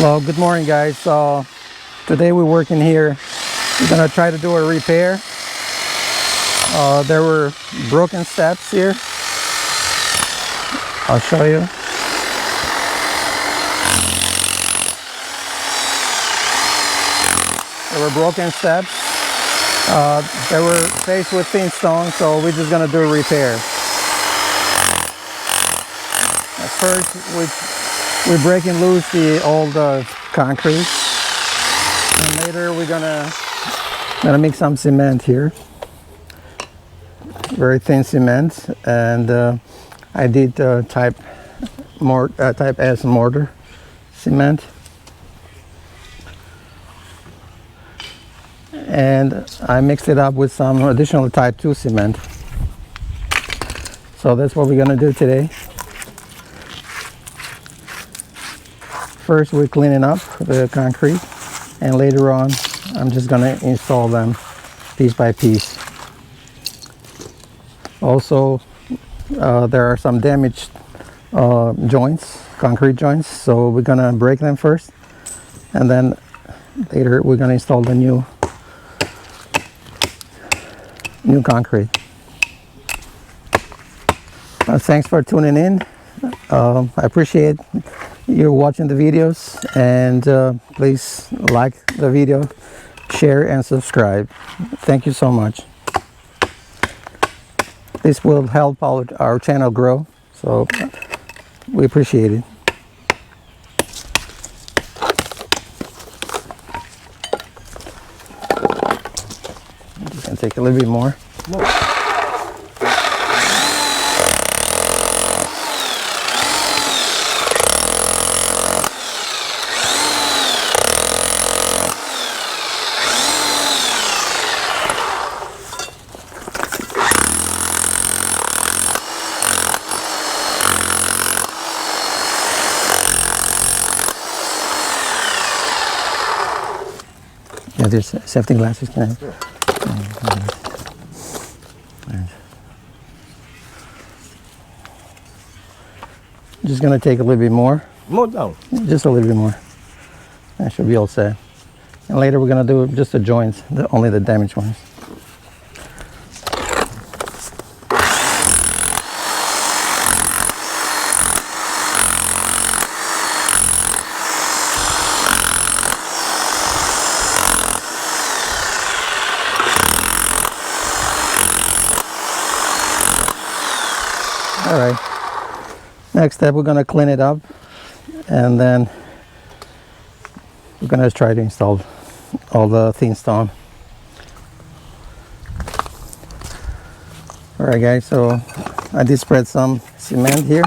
Well, good morning, guys. So today we're working here. We're gonna try to do a repair. There were broken steps here. I'll show you. There were broken steps. They were faced with thin stone, so we're just gonna do a repair. At first, we're breaking loose the old concrete, and later we're gonna mix some cement here, very thin cement, and I did type S mortar cement, and I mixed it up with some additional type 2 cement. So that's what we're gonna do today. First, we're cleaning up the concrete, and later on, I'm just gonna install them piece by piece. Also, there are some damaged joints, concrete joints, so we're gonna break them first, and then later we're gonna install the new concrete. Thanks for tuning in. I appreciate you watching the videos, and please like the video, share, and subscribe. Thank you so much. This will help our channel grow, so we appreciate it. I'm just gonna take a little bit more. Yeah, there's safety glasses. Can I? Sure. Just gonna take a little bit more. More down. Just a little bit more. That should be all set. And later we're gonna do just the joints, only the damaged ones. All right, next step, we're gonna clean it up, and then we're gonna try to install all the thin stone. All right, guys, so I did spread some cement here.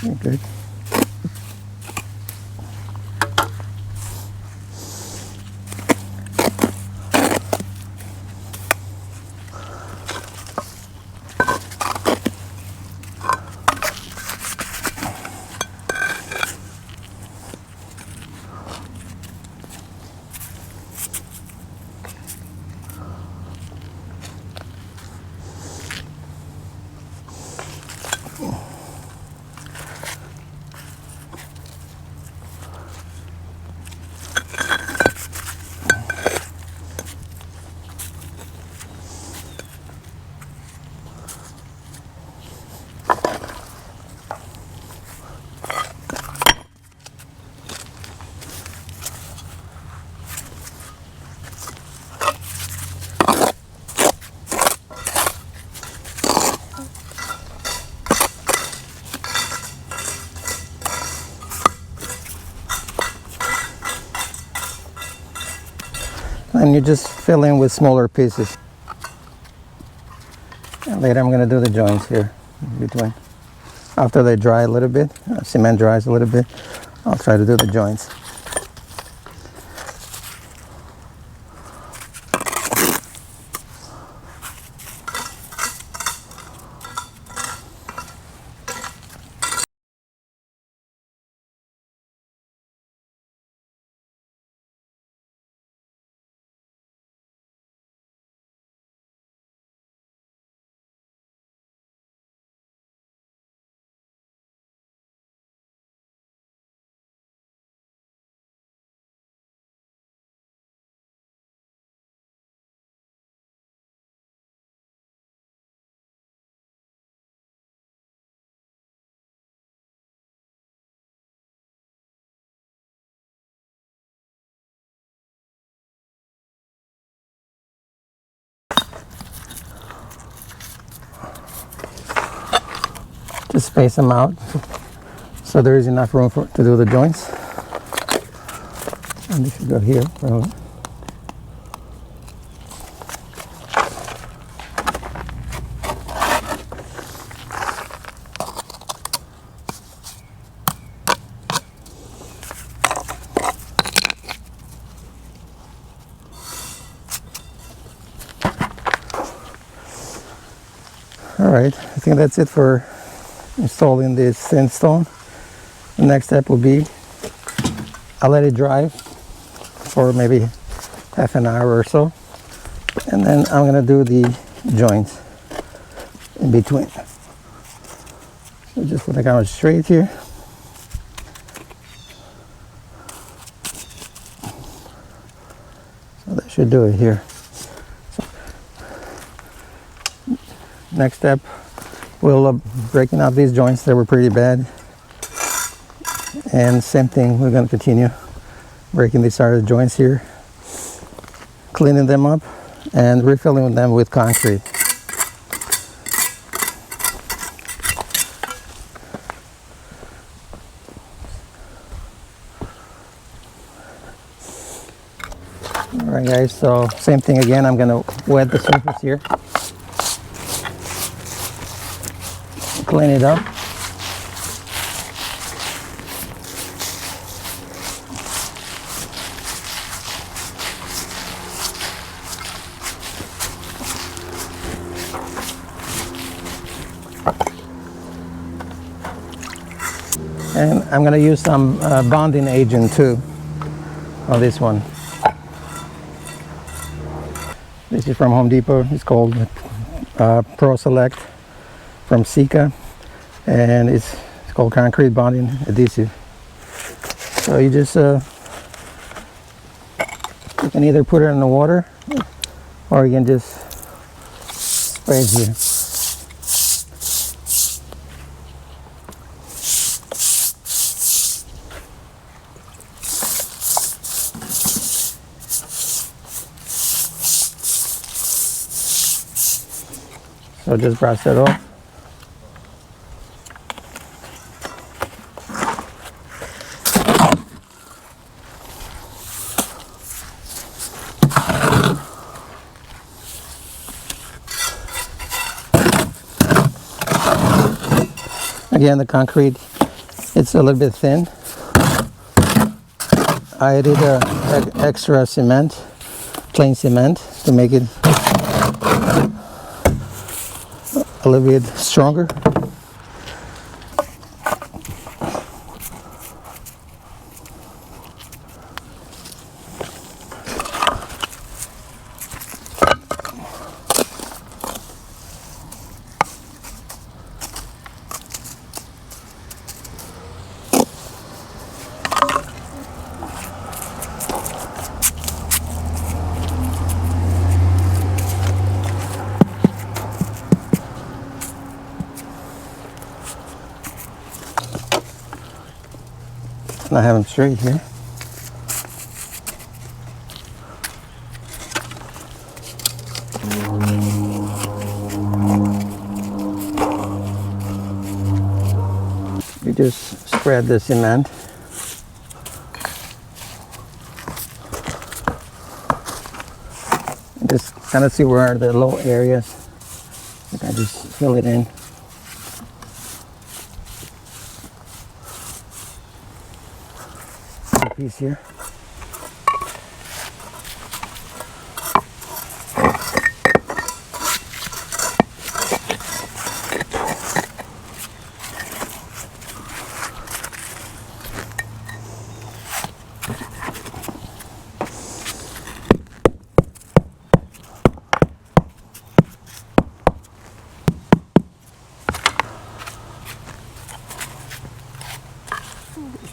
You're good. And you just fill in with smaller pieces. And later I'm going to do the joints here in between. After they dry a little bit, cement dries a little bit, I'll try to do the joints. Just space them out so there is enough room to do the joints. And this should go here, probably. All right, I think that's it for installing this sandstone. The next step will be I'll let it dry for maybe half an hour or so, and then I'm gonna do the joints in between. So just put the camera straight here. So that should do it here. So next step, we'll breaking out these joints that were pretty bad, and same thing, we're going to continue breaking these side joints here, cleaning them up and refilling them with concrete. Alright guys, so same thing again, I'm going to wet the surface here, clean it up. And I'm going to use some bonding agent too on this one. This is from Home Depot. It's called Pro Select from Sika, and it's called concrete bonding adhesive. So you just you can either put it in the water or you can just spray it here. So just brush that off. Again, the concrete It's a little bit thin. I added extra cement, plain cement, to make it a little bit stronger. I have them straight here. You just spread the cement. Just kind of see where are the low areas. I just fill it in. Piece here.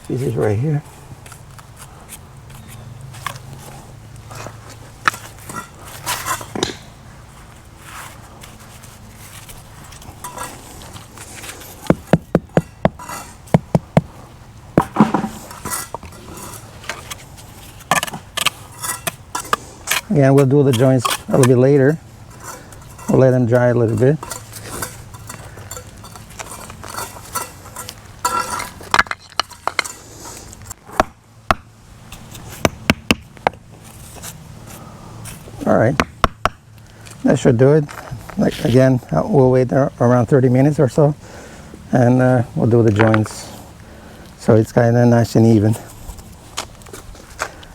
This is right here. Again, we'll do the joints a little bit later. We'll let them dry a little bit. All right, that should do it. Like again, we'll wait around 30 minutes or so, and we'll do the joints so it's kind of nice and even.